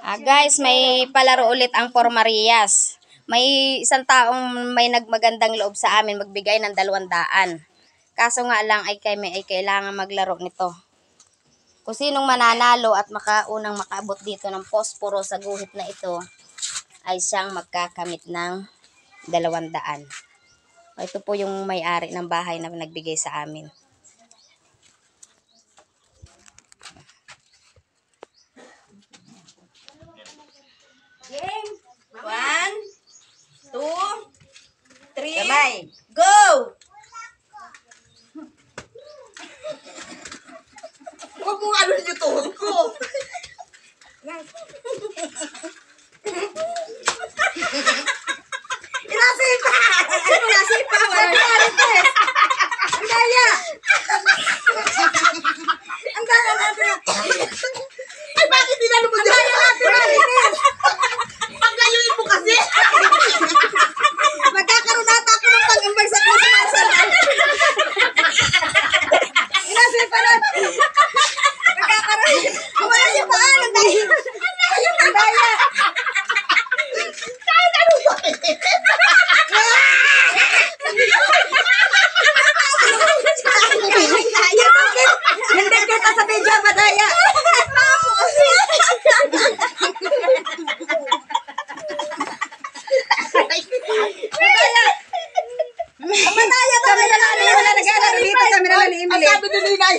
Guys, may palaro ulit ang Por Marias. May isang taong may nagmagandang loob sa amin magbigay ng 200. Kaso nga lang ay kailangan maglaro nito. Kung sinong mananalo at unang makaabot dito ng posporo sa guhit na ito, ay siyang magkakamit ng 200. Ito po yung may-ari ng bahay na nagbigay sa amin. Game. 1, 2, 3. Kamay. Go! Huwag mo ano yung tuhod ko. Inasipa! Inasipa! Wala marites! Ang daya! Ang daya natin! Ay, bakit dinalo mo dyan? Ang daya natin marites! Ang layuin mo kasi! Magkakaroon nata ako ng pag-ambag sa kusa. Inasipa natin! Magkakaroon! Wala si Paan! Ang daya! Ang daya! Kahit ano ba? Hindi kita sa video, madaya. Madaya to. Kami na namin wala nag-alaro dito. Kami na ni Emily. Ang sabi ni Ninay.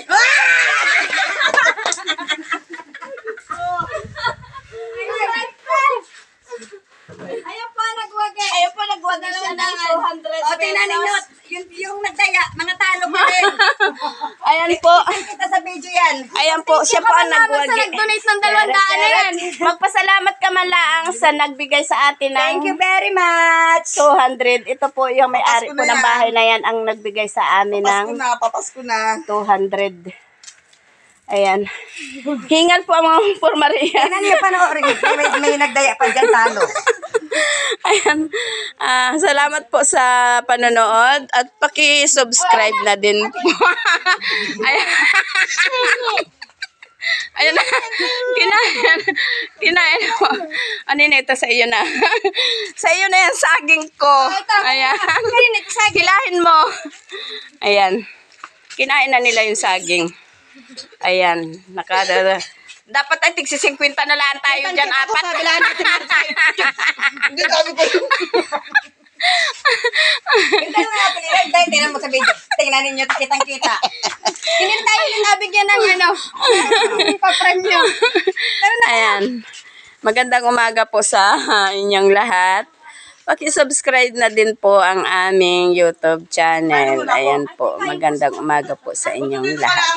Ayaw po nagwagi. Ayaw po nagwagi siya ng 200 pesos. O, tingnan ninyo. Yung nagdaya, mga talo pa rin. Ayan po. Kita sa video yan. Ayan po, siya po ang nagwagi. Sa nag-donate ng 200 na yan. Magpasalamat ka man lang sa nagbigay sa atin ng Thank you very much. 200. Ito po yung may-ari po ng bahay na yan ang nagbigay sa amin ng Papasko na. 200. Ayan. Hingal po ang mga Por Marias. Tingnan niyo panoorin. May nagdaya pa dyan talo. Ayan. Salamat po sa panonood at paki-subscribe na din po. Ayan. Ayan na. Kinain mo. Ano na ito sa iyo na? Sa iyo na yan, saging ko. Ayan. Hilahin mo. Ayan. Kinain na nila yung saging. Ayan. Dapat ay tigsi 50 na lang tayo dyan, apat. Hindi kami pa yung... Tingnan mo sa video. Tingnan ninyo, kitang-kita. Hindi tayo nabigyan ng papremyo. Ayan. Magandang umaga po sa inyong lahat. Paki-subscribe na din po ang aming YouTube channel. Ayan po. Magandang umaga po sa inyong lahat.